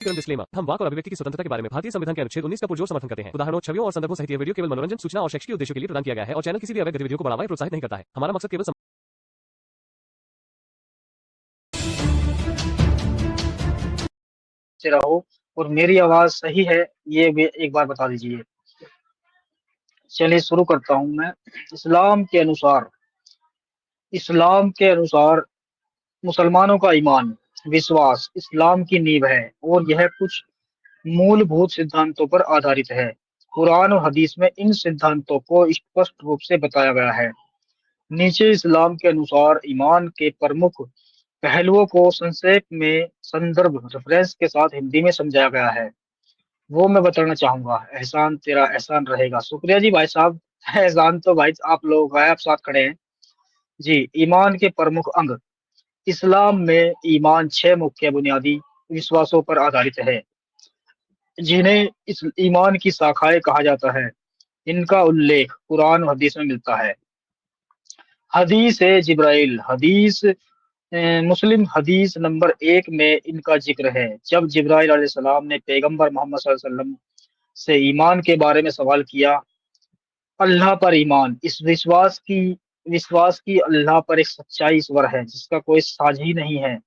Disclaimer, हम वाक और अभिव्यक्ति की स्वतंत्रता के बारे में भारतीय संविधान के अनुच्छेद 19 का पुरजोर समर्थन करते हैं। उदाहरणों, छवियों और संदर्भों सहित यह वीडियो केवल मनोरंजन, सूचना और शैक्षिक उद्देश्यों के लिए प्रदान किया गया है और चैनल किसी भी अवैध गतिविधियों को बढ़ावा या प्रोत्साहित नहीं करता है। हमारा मकसद केवल से रहो और मेरी आवाज सही है ये भी एक बार बता दीजिए। चलिए शुरू करता हूं मैं। इस्लाम के अनुसार मुसलमानों का ईमान, विश्वास इस्लाम की नींव है और यह कुछ मूलभूत सिद्धांतों पर आधारित है। कुरान और हदीस में इन सिद्धांतों को स्पष्ट रूप से बताया गया है। नीचे इस्लाम के अनुसार ईमान के प्रमुख पहलुओं को संक्षेप में संदर्भ रेफरेंस के साथ हिंदी में समझाया गया है, वो मैं बताना चाहूंगा। एहसान तेरा एहसान रहेगा। शुक्रिया जी भाई साहब। एहसान तो भाई आप लोगों का है, आप साथ खड़े हैं जी। ईमान के प्रमुख अंग। इस्लाम में ईमान 6 मुख्य बुनियादी विश्वासों पर आधारित है, जिन्हें इस ईमान की शाखाएं कहा जाता है। इनका उल्लेख कुरान और हदीस में मिलता है। हदीस जिब्राइल हदीस मुस्लिम हदीस नंबर 1 में इनका जिक्र है। जब जिब्राइल अलैहिस्सलाम ने पैगंबर मोहम्मद सल्लल्लाहु अलैहि वसल्लम से ईमान के बारे में सवाल किया। अल्लाह पर ईमान, इस विश्वास की अल्लाह पर एक सच्चाई ईश्वर है जिसका कोई साझी नहीं है।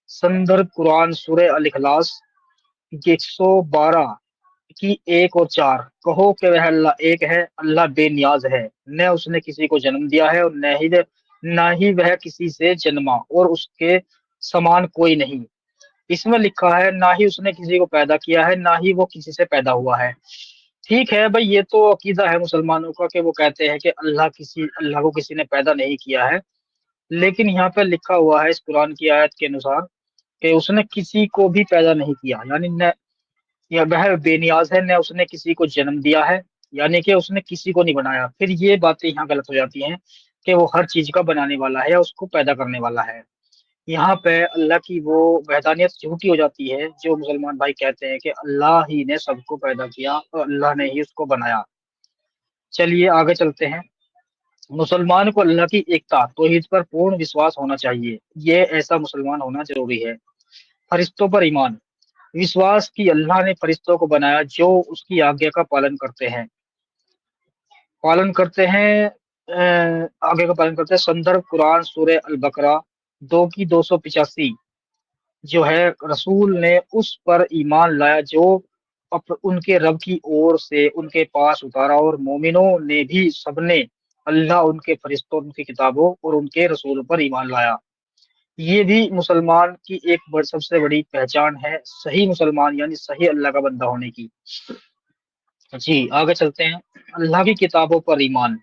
संदर्भ कुरान सूरह अल इखलास 112 की 1 और 4। कहो कि वह अल्लाह एक है, अल्लाह बेनियाज है, न उसने किसी को जन्म दिया है और न ही वह किसी से जन्मा और उसके समान कोई नहीं। इसमें लिखा है ना ही उसने किसी को पैदा किया है, ना ही वो किसी से पैदा हुआ है। ठीक है भाई, ये तो अकीदा है मुसलमानों का कि वो कहते हैं कि अल्लाह को किसी ने पैदा नहीं किया है। लेकिन यहाँ पे लिखा हुआ है इस कुरान की आयत के अनुसार कि उसने किसी को भी पैदा नहीं किया, यानी न या वह बेनियाज है, न उसने किसी को जन्म दिया है, यानी कि उसने किसी को नहीं बनाया। फिर ये बातें यहाँ गलत हो जाती हैं कि वो हर चीज का बनाने वाला है या उसको पैदा करने वाला है। यहाँ पे अल्लाह की वो वहदानियत झूठी हो जाती है जो मुसलमान भाई कहते हैं कि अल्लाह ही ने सबको पैदा किया और अल्लाह ने ही उसको बनाया। चलिए आगे चलते हैं। मुसलमान को अल्लाह की एकता तौहीद पर पूर्ण विश्वास होना चाहिए। ये ऐसा मुसलमान होना जरूरी है। फरिश्तों पर ईमान, विश्वास की अल्लाह ने फरिश्तों को बनाया जो उसकी आज्ञा का आगे का पालन करते हैं। संदर्भ कुरान सूरह अल बकरा 2 की 285 जो है। रसूल ने उस पर ईमान लाया जो उनके रब की ओर से उनके पास उतारा और मोमिनों ने भी सबने अल्लाह, उनके फरिश्तों, उनकी किताबों और उनके रसूल पर ईमान लाया। ये भी मुसलमान की एक सबसे बड़ी पहचान है, सही मुसलमान यानी सही अल्लाह का बंदा होने की। जी आगे चलते हैं। अल्लाह की किताबों पर ईमान,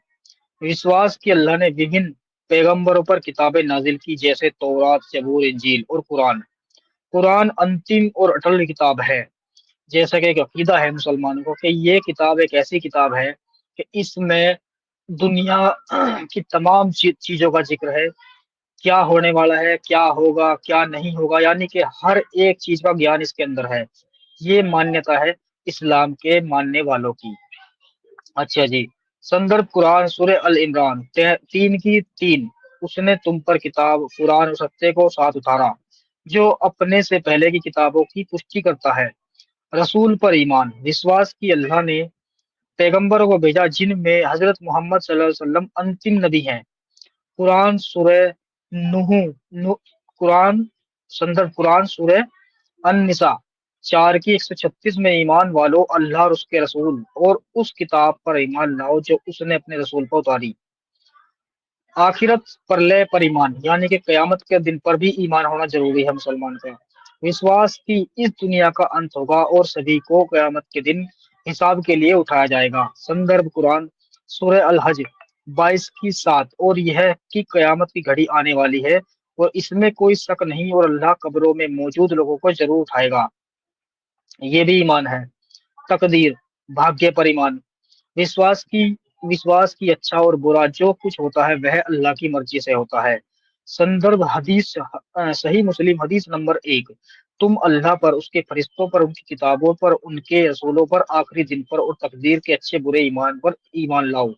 विश्वास की अल्लाह ने विभिन्न पैगंबरों पर किताबें नाजिल की जैसे तौरात, जबूर, इंजील और कुरान। कुरान अंतिम और अटल किताब है। जैसा कि एक अकीदा है मुसलमानों को कि ये किताब एक ऐसी किताब है कि इसमें दुनिया की तमाम चीजों का जिक्र है। क्या होने वाला है, क्या होगा, क्या नहीं होगा, यानी कि हर एक चीज का ज्ञान इसके अंदर है। ये मान्यता है इस्लाम के मानने वालों की। अच्छा जी। संदर्भ कुरान सूरह अल इमरान 3 की 3। उसने तुम पर किताब, कुरान और सत्य को साथ उतारा जो अपने से पहले की किताबों की पुष्टि करता है। रसूल पर ईमान, विश्वास की अल्लाह ने पैगंबरों को भेजा जिनमें हजरत मोहम्मद सल्लल्लाहु अलैहि वसल्लम अंतिम नबी हैं। कुरान सूरह नूह नु, कुरान संदर्भ कुरान सूरह अन-निसा 4 की 136 में ईमान वालों, अल्लाह और उसके रसूल और उस किताब पर ईमान लाओ जो उसने अपने रसूल पर उतारी। आखिरत प्रलय पर ईमान, यानी कि कयामत के दिन पर भी ईमान होना जरूरी है मुसलमान का। विश्वास की इस दुनिया का अंत होगा और सभी को कयामत के दिन हिसाब के लिए उठाया जाएगा। संदर्भ कुरान सूरह अल हज 22 की 7। और यह कि कयामत की घड़ी आने वाली है और इसमें कोई शक नहीं और अल्लाह कब्रों में मौजूद लोगों को जरूर उठाएगा। ये भी ईमान है। तकदीर, भाग्य पर ईमान, विश्वास की अच्छा और बुरा जो कुछ होता है वह अल्लाह की मर्जी से होता है। संदर्भ हदीस सही मुस्लिम हदीस नंबर 1। तुम अल्लाह पर, उसके फरिश्तों पर, उनकी किताबों पर, उनके रसूलों पर, आखिरी दिन पर और तकदीर के अच्छे बुरे ईमान पर ईमान लाओ।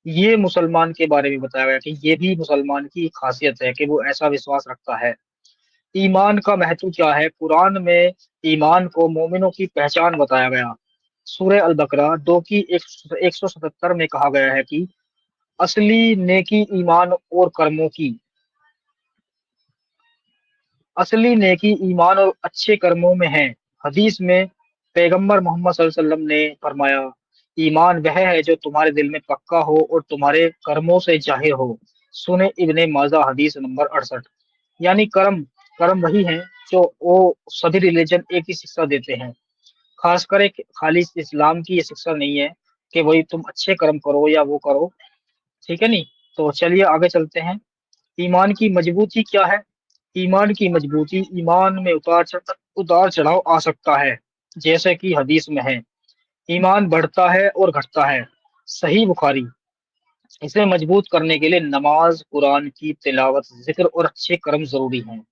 ये मुसलमान के बारे में बताया गया कि ये भी मुसलमान की खासियत है कि वो ऐसा विश्वास रखता है। ईमान का महत्व क्या है? कुरान में ईमान को मोमिनों की पहचान बताया गया। सूरह अल बकरा 2 की 177 में कहा गया है कि असली नेकी ईमान और कर्मों की असली नेकी ईमान और अच्छे कर्मों में है। हदीस में पैगंबर मोहम्मद सल्लल्लाहु अलैहि वसल्लम ने फरमाया, ईमान वह है जो तुम्हारे दिल में पक्का हो और तुम्हारे कर्मों से जाहिर हो। सुने इब्ने माजा हदीस नंबर 68। यानी कर्म कर्म वही हैं जो वो सभी रिलीजन एक ही शिक्षा देते हैं। खासकर एक खाली इस्लाम की ये शिक्षा नहीं है कि वही तुम अच्छे कर्म करो या वो करो, ठीक है नहीं। तो चलिए आगे चलते हैं। ईमान की मजबूती क्या है? ईमान की मजबूती, ईमान में उतार चढ़ाव आ सकता है, जैसे कि हदीस में है, ईमान बढ़ता है और घटता है। सही बुखारी। इसे मजबूत करने के लिए नमाज, कुरान की तिलावत, जिक्र और अच्छे कर्म जरूरी हैं।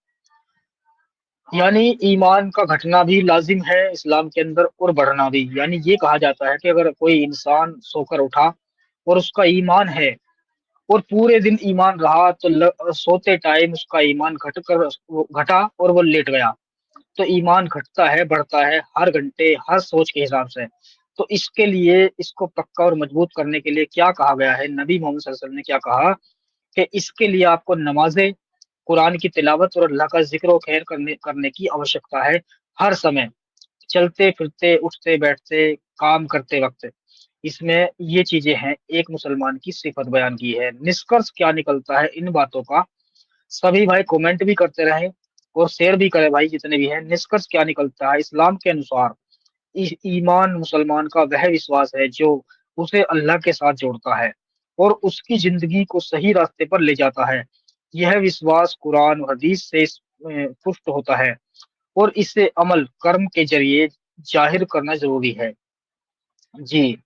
यानी ईमान का घटना भी लाजिम है इस्लाम के अंदर और बढ़ना भी। यानी ये कहा जाता है कि अगर कोई इंसान सोकर उठा और उसका ईमान है और पूरे दिन ईमान रहा तो सोते टाइम उसका ईमान घटा और वो लेट गया, तो ईमान घटता है बढ़ता है हर घंटे हर सोच के हिसाब से। तो इसके लिए इसको पक्का और मजबूत करने के लिए क्या कहा गया है, नबी मोहम्मद सल्लल्लाहु अलैहि वसल्लम ने क्या कहा कि इसके लिए आपको नमाजें, कुरान की तिलावत और अल्लाह का जिक्र और खैर करने करने की आवश्यकता है हर समय, चलते फिरते उठते बैठते काम करते वक्त। इसमें ये चीजें हैं, एक मुसलमान की सिफत बयान की है। निष्कर्ष क्या निकलता है इन बातों का? सभी भाई कमेंट भी करते रहे और शेयर भी करें भाई जितने भी हैं। निष्कर्ष क्या निकलता है इस्लाम के अनुसार? ईमान मुसलमान का वह विश्वास है जो उसे अल्लाह के साथ जोड़ता है और उसकी जिंदगी को सही रास्ते पर ले जाता है। यह विश्वास कुरान और हदीस से पुष्ट होता है और इसे अमल कर्म के जरिए जाहिर करना जरूरी है। जी,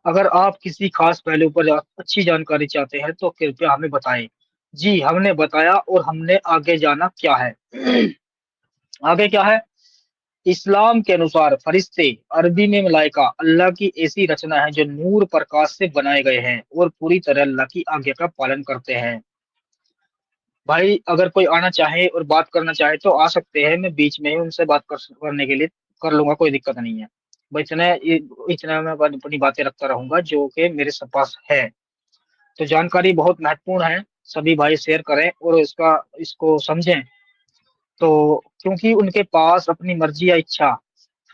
अगर आप किसी खास पहलू पर अच्छी जानकारी चाहते हैं तो कृपया हमें बताएं। जी, हमने बताया और हमने आगे जाना क्या है? आगे क्या है? इस्लाम के अनुसार फरिश्ते, अरबी में मलाइका, अल्लाह की ऐसी रचना है जो नूर प्रकाश से बनाए गए हैं और पूरी तरह अल्लाह की आज्ञा का पालन करते हैं। भाई अगर कोई आना चाहे और बात करना चाहे तो आ सकते हैं, मैं बीच में ही उनसे करने के लिए कर लूंगा, कोई दिक्कत नहीं है। भाई इतना मैं अपनी बातें रखता रहूंगा जो कि मेरे पास है। तो जानकारी बहुत महत्वपूर्ण है, सभी भाई शेयर करें और इसको समझें। तो क्योंकि उनके पास अपनी मर्जी या इच्छा,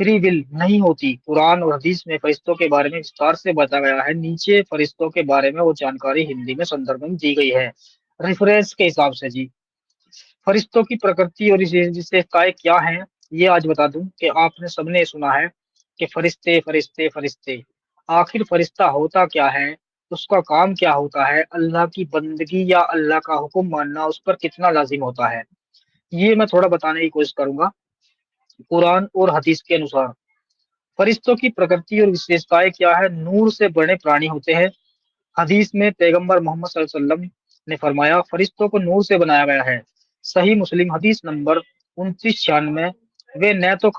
फ्री विल नहीं होती। कुरान और हदीस में फरिश्तों के बारे में विस्तार से बताया गया है। नीचे फरिश्तों के बारे में वो जानकारी हिंदी में संदर्भ में दी गई है रेफरेंस के हिसाब से। जी, फरिश्तों की प्रकृति और विशेषताएं क्या हैं, ये आज बता दूं कि आपने सबने सुना है कि फरिश्ते फरिश्ते फरिश्ते। आखिर फरिश्ता होता क्या है, उसका काम क्या होता है, अल्लाह की बंदगी या अल्लाह का हुक्म मानना उस पर कितना लाजिम होता है, ये मैं थोड़ा बताने की कोशिश करूंगा। कुरान और हदीस के अनुसार फरिश्तों की प्रकृति और विशेषताएं क्या है? नूर से बने प्राणी होते हैं। हदीस में पैगंबर मोहम्मद सल्लल्लाहु अलैहि वसल्लम ने फरमाया, फरिश्तों को नूर से बनाया गया है। सही मुस्लिम हदीस नंबर 2996। वे न तो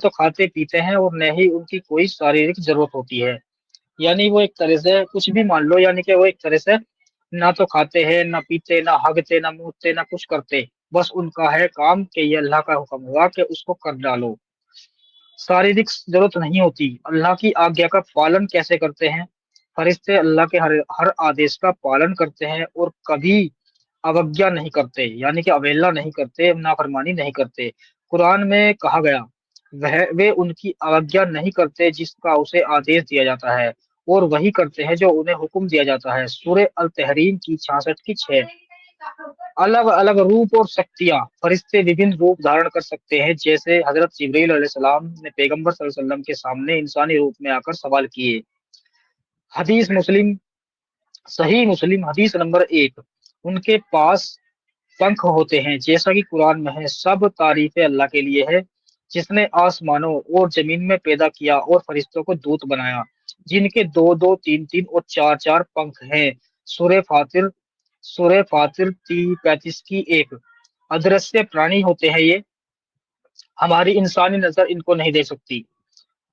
खाते पीते हैं और न ही उनकी कोई शारीरिक जरूरत होती है। यानी वो एक तरह से कुछ भी मान लो, यानी कि वो एक तरह से ना तो खाते हैं ना पीते ना हगते ना मूतते ना कुछ करते, बस उनका है काम कि ये अल्लाह का हुक्म हुआ कि उसको कर डालो। शारीरिक जरूरत नहीं होती। अल्लाह की आज्ञा का पालन कैसे करते हैं? फरिश्ते अल्लाह के हर हर आदेश का पालन करते हैं और कभी अवज्ञा नहीं करते, यानी कि अवहेलना नहीं करते, नाफरमानी नहीं करते। कुरान में कहा गया, वह वे उनकी अवज्ञा नहीं करते जिसका उसे आदेश दिया जाता है और वही करते हैं जो उन्हें हुक्म दिया जाता है। सूरह अल तहरीम की 66 की 6। अलग अलग रूप और शक्तियां, फरिश्ते विभिन्न रूप धारण कर सकते हैं, जैसे हजरत जिब्रील अलैहिस्सलाम ने पैगंबर सल्लल्लाहु अलैहि वसल्लम के सामने इंसानी रूप में आकर सवाल किए। हदीस मुस्लिम सही मुस्लिम हदीस नंबर 1। उनके पास पंख होते हैं, जैसा कि कुरान में है, सब तारीफें अल्लाह के लिए है जिसने आसमानों और जमीन में पैदा किया और फरिश्तों को दूत बनाया, जिनके दो दो तीन तीन और चार चार पंख हैं। सूरह फातिर सूरह फातिर 35 की 1। अदृश्य प्राणी होते हैं ये, हमारी इंसानी नजर इनको नहीं दे सकती।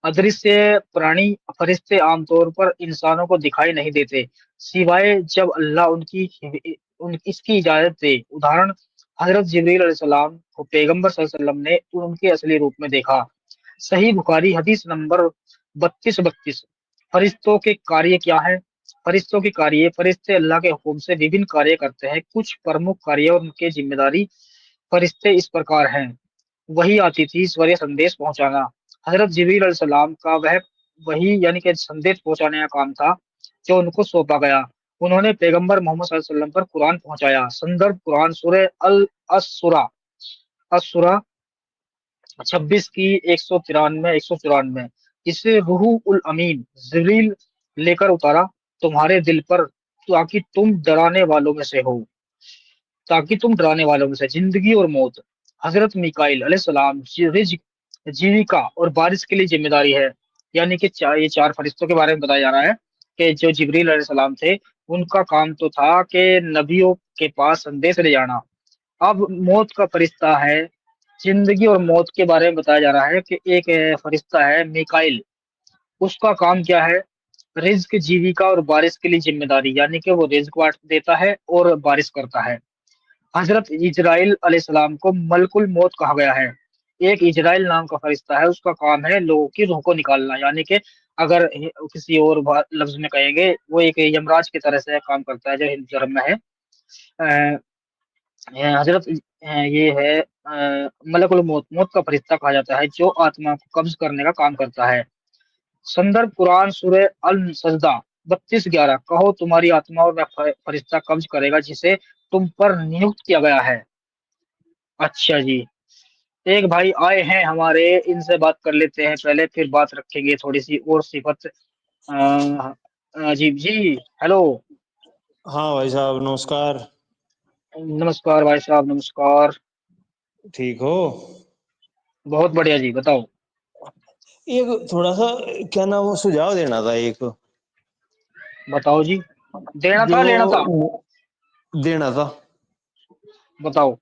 अदृश्य प्राणी फरिश्ते आमतौर पर इंसानों को दिखाई नहीं देते, सिवाय जब अल्लाह इसकी इजाजत दे। उदाहरण हजरत जिब्रील अलैहिस्सलाम को पैगंबर सल्लल्लाहु अलैहि वसल्लम ने उनके असली रूप में देखा। सही बुखारी हदीस नंबर 32-32। फरिश्तों के कार्य क्या है? फरिश्तों के कार्य, फरिश्ते अल्लाह के हुक्म से विभिन्न कार्य करते हैं। कुछ प्रमुख कार्य और उनके जिम्मेदारी फरिश्ते इस प्रकार हैं। वही आती थी ईश्वरीय संदेश पहुंचाना। हजरत जिब्रील अलैहिस्सलाम का वह वही यानी कि संदेश पहुंचाने का काम था जो उनको सौंपा गया। उन्होंने पैगंबर मोहम्मद सल्लल्लाहु अलैहि वसल्लम पर कुरान पहुंचाया। संदर्भ कुरान सूरह अल अस-सूरा अस-सूरा 26 की 193-194। इसे रूहुल अमीन जिब्रील लेकर उतारा तुम्हारे दिल पर ताकि तुम डराने वालों में से जिंदगी और मौत। हजरत मिकाइल अलैहिस्सलाम रिज्क, जीविका और बारिश के लिए जिम्मेदारी है। यानी कि ये चार फरिश्तों के बारे में बताया जा रहा है कि जो जिब्रील अलैहिस्सलाम थे उनका काम तो था कि नबियों के पास संदेश ले जाना। अब मौत का फरिश्ता है, जिंदगी और मौत के बारे में बताया जा रहा है कि एक फरिश्ता है मिकाइल। उसका काम क्या है? रिज्क, जीविका और बारिश के लिए जिम्मेदारी, यानी कि वो रिज्क बांट देता है और बारिश करता है। हजरत इजराइल अलैहिस्सलाम को मलकुल मौत कहा गया है। एक इजराइल नाम का फरिश्ता है, उसका काम है लोगों की रूह को निकालना, यानी कि अगर किसी और लफ्ज में कहेंगे वो एक यमराज की तरह से काम करता है जो हिंदू धर्म में है। अ, हजरत ये है मलकुल मौत, मौत का फरिश्ता कहा जाता है जो आत्मा को कब्ज करने का काम करता है। संदर्भ कुरान सूरह अल सजदा 32-11। कहो तुम्हारी आत्मा और वह फरिश्ता कब्ज करेगा जिसे तुम पर नियुक्त किया गया है। अच्छा जी, एक भाई आए हैं हमारे, इनसे बात कर लेते हैं पहले, फिर बात रखेंगे थोड़ी सी और सिफत। जी जी, हेलो। हाँ भाई साहब नमस्कार। नमस्कार भाई साहब, नमस्कार। ठीक हो? बहुत बढ़िया जी, बताओ। एक थोड़ा सा क्या नाम वो सुझाव देना था एक, बताओ जी, देना जो था लेना था? देना था। बताओ।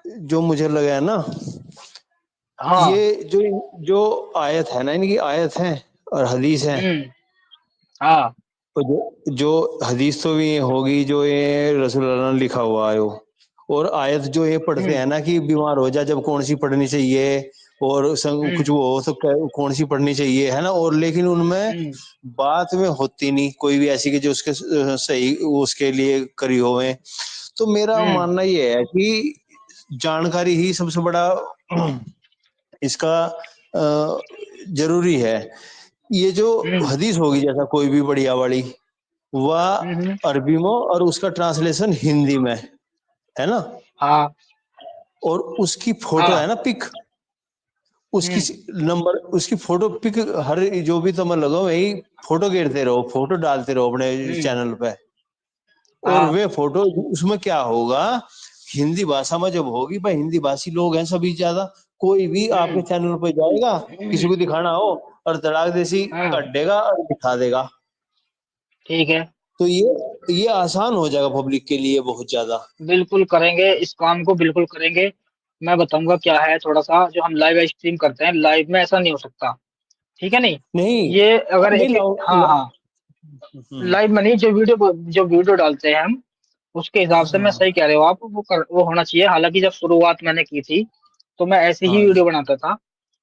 जो मुझे लगा है ना, हाँ। ये जो जो आयत है ना, इनकी आयत है और हदीस है। हम्म। हाँ। तो जो हदीस तो भी होगी जो ये रसूलुल्लाह ने लिखा हुआ है वो, और आयत जो ये पढ़ते हम्म। हैं ना कि बीमार हो जा जब कौन सी पढ़नी चाहिए, और हम्म। कुछ वो हो तो कौन सी पढ़नी चाहिए, है ना। और लेकिन उनमें हम्म। बात में होती नहीं कोई भी ऐसी कि जो उसके सही उसके लिए करी होवे। तो मेरा हम्म। मानना ये है कि जानकारी ही सबसे बड़ा इसका जरूरी है। ये जो हम्म। हदीस होगी जैसा कोई भी बढ़िया वाली, वह हम्म। अरबी में और उसका ट्रांसलेशन हिंदी में, है ना। हाँ। और उसकी फोटो हाँ। है ना पिक, उसकी हम्म। नंबर उसकी फोटो पिक, हर जो भी तुम लगा वही फोटो घेरते रहो, फोटो डालते रहो अपने हम्म। चैनल पे। और हाँ। वे फोटो उसमें क्या होगा, हिंदी भाषा में जब होगी, भाई हिंदी भाषी लोग हैं सभी ज्यादा, कोई भी आपके हम्म। चैनल पे जाएगा, किसी को दिखाना हो और धड़ाक देसी हाँ। काट देगा और दिखा देगा। ठीक है। तो ये आसान हो जाएगा पब्लिक के लिए बहुत ज्यादा। बिल्कुल करेंगे, इस काम को बिल्कुल करेंगे। मैं बताऊंगा क्या है, थोड़ा सा जो हम लाइव स्ट्रीम करते हैं, लाइव में ऐसा नहीं हो सकता। ठीक है नहीं? नहीं ये अगर नहीं एक, हाँ हाँ, हम्म, लाइव में नहीं, जो वीडियो डालते हैं हम, उसके हिसाब से मैं हाँ सही कह रहे हो आप, वो होना चाहिए। हालांकि जब शुरुआत मैंने की थी तो मैं ऐसे ही हाँ वीडियो बनाता था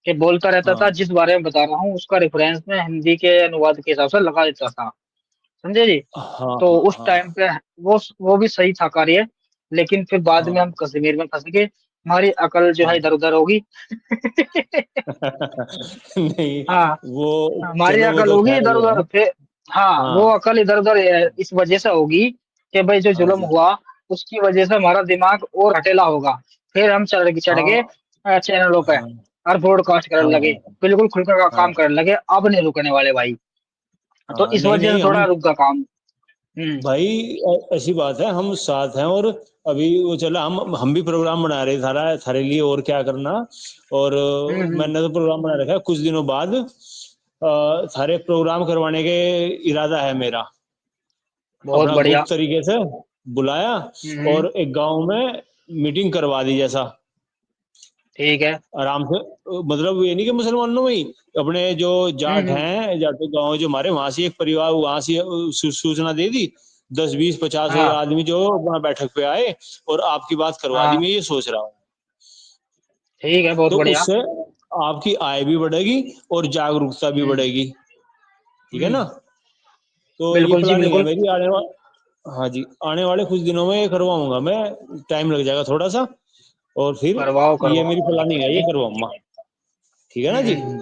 कि बोलता रहता था, हाँ जिस बारे में बता रहा हूँ उसका रेफरेंस में हिंदी के अनुवाद के हिसाब से लगा देता था। समझे जी? हाँ तो हाँ उस हाँ टाइम पे वो भी सही था कार्य। लेकिन फिर बाद में हाँ हम कश्मीर में फंस गए, हमारी अकल जो है हाँ। इधर उधर होगी। नहीं हाँ, वो, हमारी चलो वो अकल तो होगी खैर इधर वो उधर है। फिर। हाँ, वो हाँ अकल इधर उधर इस वजह से होगी कि भाई जो हाँ जुल्म जी हुआ उसकी वजह से हमारा दिमाग और हटेला होगा। फिर हम चढ़ हाँ गए चैनलों पे हाँ और ब्रॉडकास्ट करने लगे, हाँ बिल्कुल खुलकर का हाँ काम करने लगे। अब नहीं रुकने वाले भाई। तो हाँ। इस नहीं वजह नहीं से हम थोड़ा रुक गया काम। हम्म। भाई ऐसी बात है, हम साथ हैं। और अभी वो चला, हम भी प्रोग्राम बना रहे थारा थारे लिए, और क्या करना। और हम्म। मैंने तो प्रोग्राम बना रखा है, कुछ दिनों बाद सारे प्रोग्राम करवाने के इरादा है मेरा। बहुत अपना बढ़िया। गुप्त तरीके से बुलाया हम्म। और एक गांव में मीटिंग करवा दी जैसा, ठीक है। आराम से। मतलब ये नहीं कि मुसलमानों में ही, अपने जो जाट हम्म। हैं, जाटो गांव जो हमारे, वहां से एक परिवार, वहां से सूचना दे दी 10, 20, 50 हाँ आदमी जो वहां बैठक पे आए और आपकी बात करवा दी, हाँ, मैं ये सोच रहा हूँ। ठीक है, बहुत तो बढ़िया। उससे आपकी आय भी बढ़ेगी और जागरूकता भी हम्म बढ़ेगी, ठीक है ना। हम्म, तो ये बिल्कुल जी प्लानिंग है बिल्कुल। मेरी हाँ जी, आने वाले कुछ दिनों में ये करवाऊंगा मैं, टाइम लग जाएगा थोड़ा सा, और फिर करवाओ ये करवाओ। मेरी प्लानिंग है, ये करवाऊंगा, ठीक है ना जी। हम्म,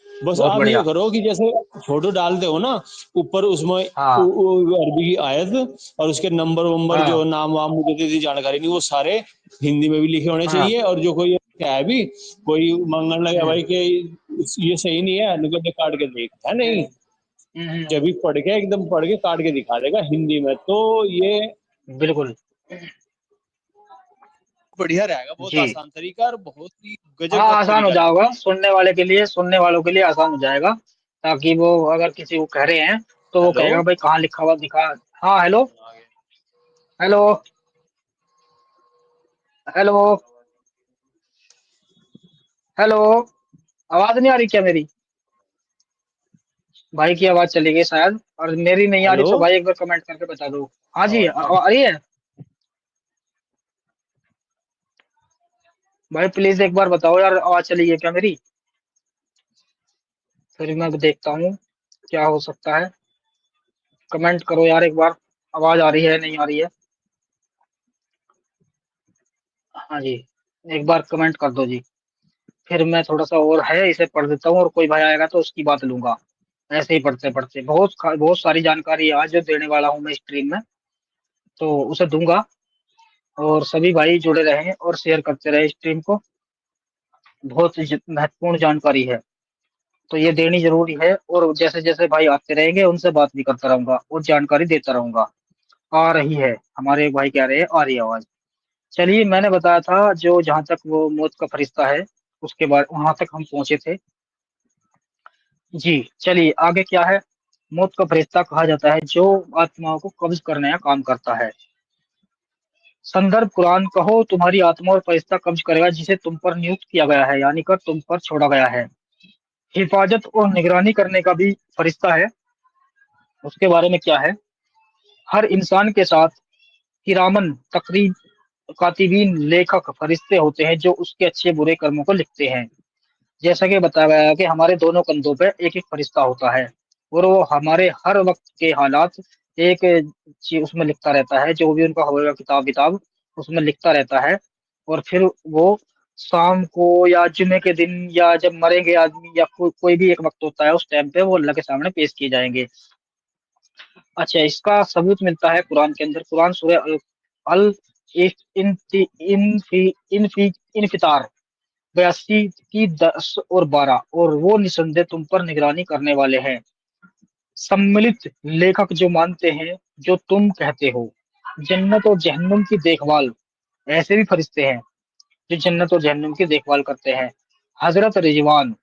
बस बहुत आप ये बढ़िया। करो कि जैसे फोटो डालते हो ना, ऊपर उसमें हाँ अरबी की आयत और उसके नंबर वंबर जो हाँ नाम वाम मुझे इतनी जानकारी नहीं, वो सारे हिंदी में भी लिखे होने हाँ। चाहिए। और जो कोई क्या है भी, कोई मांगने लगा हम्म भाई कि ये सही नहीं है, निकल के काट के देख, है नहीं, हम्म हम्म, जब भी पढ़ के एकदम पढ़ के काट के दिखा देगा हिंदी में, तो ये बिल्कुल बढ़िया रहेगा, बहुत जी। आसान तरीका और बहुत ही हाँ गजब का आसान हो तरीका रहेगा। जाएगा, सुनने वाले के लिए, सुनने वालों के लिए आसान हो जाएगा, ताकि वो अगर किसी को कह रहे हैं तो वो हेलो, कहेगा भाई कहाँ लिखा हुआ दिखा। हाँ हेलो। हेलो। हेलो। हेलो। आवाज नहीं आ रही क्या मेरी? भाई की आवाज चली गई शायद, और मेरी नहीं आ रही हेलो, तो भाई एक बार कमेंट करके बता दो। हाँ जी, आ रही है। भाई प्लीज एक बार बताओ यार, आवाज चली गई क्या मेरी? फिर मैं देखता हूँ क्या हो सकता है। कमेंट करो यार एक बार, आवाज आ रही है नहीं आ रही है? हाँ जी, एक बार कमेंट कर दो जी। फिर मैं थोड़ा सा और है इसे पढ़ देता हूँ, और कोई भाई आएगा तो उसकी बात लूंगा। ऐसे ही पढ़ते पढ़ते बहुत सारी जानकारी आज जो देने वाला हूँ मैं स्ट्रीम में, तो उसे दूंगा। और सभी भाई जुड़े रहें और शेयर करते रहे स्ट्रीम को। बहुत ही महत्वपूर्ण जानकारी है, तो ये देनी जरूरी है। और जैसे जैसे भाई आते रहेंगे उनसे बात भी करता रहूंगा और जानकारी देता रहूंगा। आ रही है, हमारे एक भाई कह रहे हैं आ रही है आवाज। चलिए, मैंने बताया था जो जहां तक वो मौत का फरिश्ता है, उसके बाद वहां तक हम पहुंचे थे। जी चलिए आगे क्या है। मौत का फरिश्ता कहा जाता है जो आत्माओं को कब्ज करने का काम करता है। संदर्भ कुरान, कहो तुम्हारी आत्मा और फरिश्ता कब्ज करेगा जिसे तुम पर नियुक्त किया गया है, यानी कर तुम पर छोड़ा गया है। हिफाजत और निगरानी करने का भी फरिश्ता है। उसके बारे में क्या है। हर इंसान के साथ किरामन तकरीब कातिबीन लेखक फरिश्ते होते हैं जो उसके अच्छे बुरे कर्मों को लिखते हैं। जैसा कि बताया गया है कि हमारे दोनों कंधों पे एक एक फरिश्ता होता है, और वो हमारे हर वक्त के हालात एक चीज उसमें लिखता रहता है, जो भी उनका होगा किताब किताब उसमें लिखता रहता है। और फिर वो शाम को या जुमे के दिन या जब मरेंगे आदमी या कोई भी एक वक्त होता है, उस टाइम पे वो अल्लाह के सामने पेश किए जाएंगे। अच्छा, इसका सबूत मिलता है कुरान के अंदर। कुरान सूरह अल इनफितार 82 की 10 और 12, और वो निसंदेह तुम पर निगरानी करने वाले हैं। सम्मिलित लेखक जो मानते हैं जो तुम कहते हो। जन्नत और जहन्नुम की देखभाल, ऐसे भी फरिश्ते हैं जो जन्नत और जहन्नुम की देखभाल करते हैं। हजरत रिजवान,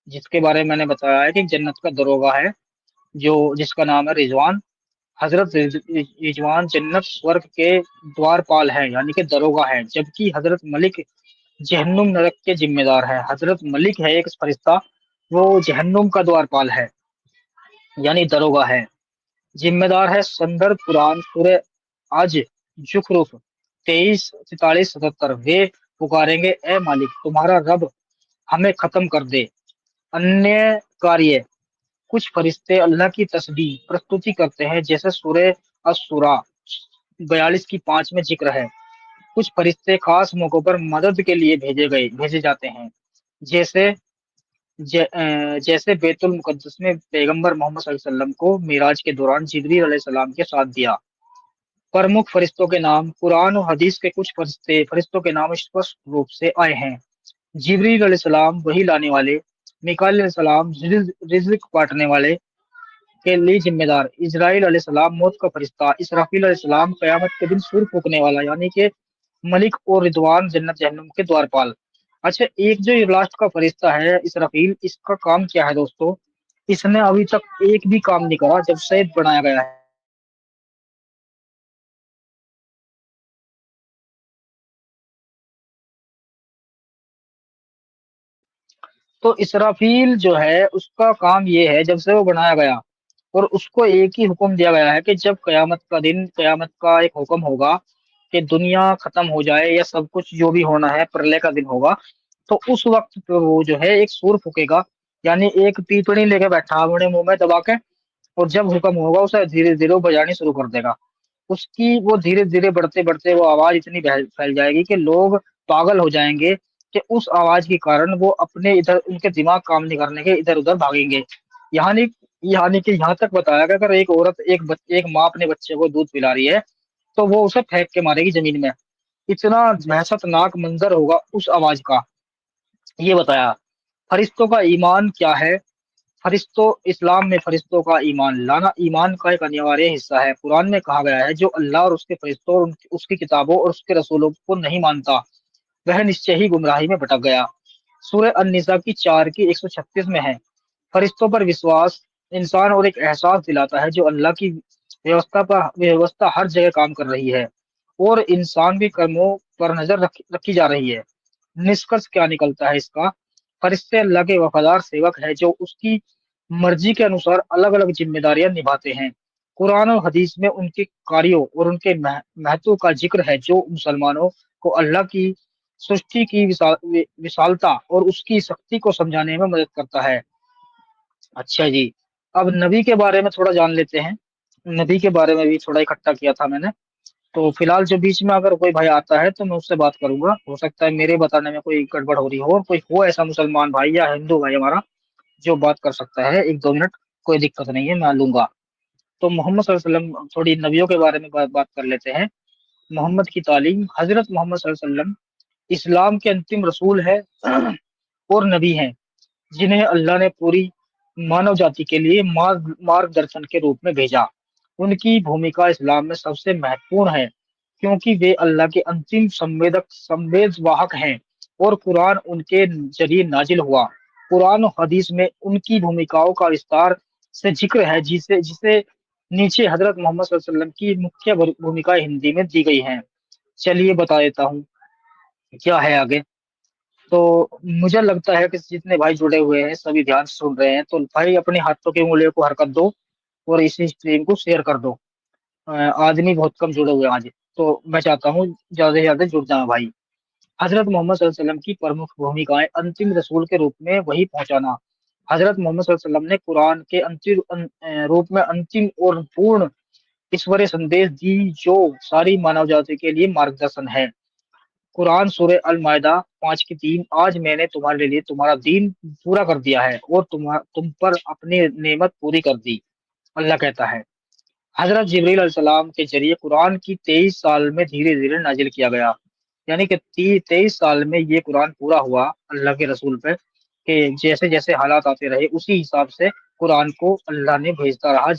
जिसके बारे में मैंने बताया है कि जन्नत का दरोगा है, जो जिसका नाम है रिजवान। हजरत रिजवान जन्नत स्वर्ग के द्वारपाल है, यानी कि दरोगा है, जबकि हजरत मलिक जहन्नुम नरक के जिम्मेदार है। हजरत मलिक है एक फरिश्ता, वो जहन्नुम का द्वारपाल है, यानी दरोगा है, जिम्मेदार है। संदर्भ कुरान सूरह आज जुखरुफ 23, 43, 77। वे पुकारेंगे ए मालिक तुम्हारा रब हमें खत्म कर दे। अन्य कार्य, कुछ फरिश्ते अल्लाह की तस्बीह प्रस्तुति करते हैं, जैसे सूरह अश-शूरा 42 की 5 में जिक्र है। कुछ फरिश्ते खास मौकों पर मदद के लिए भेजे जाते हैं, जैसे जैसे बैतुल मुकद्दस में पैगंबर मोहम्मद सल्लल्लाहु अलैहि वसल्लम को मिराज के दौरान जिब्रील अलैहिस्सलाम के साथ दिया। प्रमुख फरिश्तों के नाम, कुरान और हदीस के कुछ फरिश्तों के नाम स्पष्ट रूप से आए हैं। जिब्रील अलैहिस्सलाम वही लाने वाले, मिकाईल अलैहिस्सलाम रिज़्क बांटने वाले के लिए जिम्मेदार, इजराइल अलैहिस्सलाम मौत का फरिश्ता, इसराफील अलैहिस्सलाम कयामत के दिन सूर फूकने वाला, यानी कि मलिक, और रिदवान जन्नत जहन्नुम के द्वारपाल। अच्छा, एक जो ये लास्ट का फरिश्ता है इसराफील, इसका काम क्या है दोस्तों? इसने अभी तक एक भी काम नहीं करा जब से बनाया गया है। तो इसराफील जो है उसका काम ये है, जब से वो बनाया गया اور اس کو ایک ہی حکم دیا گیا ہے کہ جب قیامت کا دن، قیامت کا ایک حکم ہوگا کہ دنیا ختم ہو جائے یا سب کچھ جو بھی ہونا ہے، پرلے کا دن ہوگا، تو اس وقت پہ وہ جو ہے ایک سور پھونکے گا، یعنی ایک پیپڑی لے کے بیٹھا اپنے منہ میں دبا کے، اور جب حکم ہوگا اسے دھیرے دھیرے وہ بجانی شروع کر دے گا۔ اس کی وہ دھیرے دھیرے بڑھتے بڑھتے وہ آواز اتنی پھیل جائے گی کہ لوگ پاگل ہو جائیں گے، کہ اس آواز کے کارن وہ اپنے ادھر، ان کے دماغ کام نہیں کرنے کے، ادھر ادھر بھاگیں گے۔ یعنی کہ یہاں تک بتایا کہ اگر ایک عورت، ایک ماں اپنے بچے کو دودھ پلا رہی ہے تو وہ اسے پھینک کے مارے گی زمین میں، اتنا دہشت ناک منظر ہوگا اس آواز کا۔ یہ بتایا۔ فرشتوں کا ایمان کیا ہے؟ اسلام میں فرشتوں کا ایمان لانا ایمان کا ایک انواریہ حصہ ہے۔ قرآن میں کہا گیا ہے جو اللہ اور اس کے فرشتوں اور اس کی کتابوں اور اس کے رسولوں کو نہیں مانتا وہ نشچय ہی گمراہی میں بھٹک گیا۔ سورہ النساء کی 4 کی 136 میں ہے۔ فرشتوں پر وشواس انسان اور ایک احساس دلاتا ہے جو اللہ کی ویوستھا ہر جگہ کام کر رہی ہے اور انسان کے کرموں پر نظر رکھی جا رہی ہے۔ نشکرش کیا نکلتا ہے اس کا؟ فرشتے اللہ کے وفادار سیوک ہے جو اس کی مرضی کے انوسار الگ الگ ذمہ داریاں نبھاتے ہیں۔ قرآن اور حدیث میں ان کے کاریوں اور ان کے مہتو کا ذکر ہے جو مسلمانوں کو اللہ کی سرشٹی کی وشالتا اور اس کی سختی کو سمجھانے میں مدد کرتا ہے۔ اچھا جی، اب نبی کے بارے میں تھوڑا جان لیتے ہیں۔ نبی کے بارے میں بھی تھوڑا اکٹھا کیا تھا میں نے، تو فی الحال جو بیچ میں اگر کوئی بھائی آتا ہے تو میں اس سے بات کروں گا، ہو سکتا ہے میرے بتانے میں کوئی گڑبڑ ہو رہی ہو، اور کوئی ہو ایسا مسلمان بھائی یا ہندو بھائی ہمارا جو بات کر سکتا ہے 1-2 منٹ، کوئی دقت نہیں ہے، میں لوں گا۔ تو محمد صلی اللہ علیہ وسلم، تھوڑی نبیوں کے بارے میں بات کر لیتے ہیں۔ محمد کی تعلیم، حضرت محمد صلی اللہ علیہ وسلم اسلام کے انتم رسول ہے اور نبی ہیں جنہیں اللہ نے پوری مانو جاتی کے لیے مارگ درشن کے روپ میں بھیجا۔ ان کی بھومکا اسلام میں سب سے مہتوپورن ہے کیونکہ وہ اللہ کے انتم سموید واہک ہیں اور قرآن ان کے ذریعے نازل ہوا۔ قرآن و حدیث میں ان کی بھومکاؤں کا وستار سے ذکر ہے جسے نیچے حضرت محمد صلی اللہ علیہ وسلم کی مکھیہ بھومکا ہندی میں دی گئی ہیں۔ چلیے بتا دیتا ہوں کیا ہے آگے۔ تو مجھے لگتا ہے کہ جتنے بھائی جڑے ہوئے ہیں سبھی دھیان سے سن رہے ہیں، تو بھائی اپنے ہاتھوں کی انگلیوں کو حرکت دو اور اس اسٹریم کو شیئر کر دو۔ آدمی بہت کم جڑے ہوئے ہیں آج، تو میں چاہتا ہوں زیادہ سے زیادہ جڑ جائیں بھائی۔ حضرت محمد صلی اللہ علیہ وسلم کی پرمکھ بھومکائیں، انتم رسول کے روپ میں وہی پہنچانا۔ حضرت محمد صلی اللہ علیہ وسلم نے قرآن کے انتم روپ میں انتم اور پورن ایشوریہ سندیش دی جو ساری مانو جاتی کے لیے مارگ درشن ہے۔ قرآن سورہ المائدہ 5:3، آج میں نے تمہارے لیے تمہارا دین پورا کر دیا ہے اور تم پر اپنی نعمت پوری کر دی، اللہ کہتا ہے۔ حضرت جبریل علیہ السلام کے ذریعے قرآن کی 23 سال میں دھیرے دھیرے نازل کیا گیا، یعنی کہ 23 سال میں یہ قرآن پورا ہوا اللہ کے رسول پہ، کہ جیسے جیسے حالات آتے رہے اسی حساب سے قرآن کو اللہ نے بھیجتا رہا۔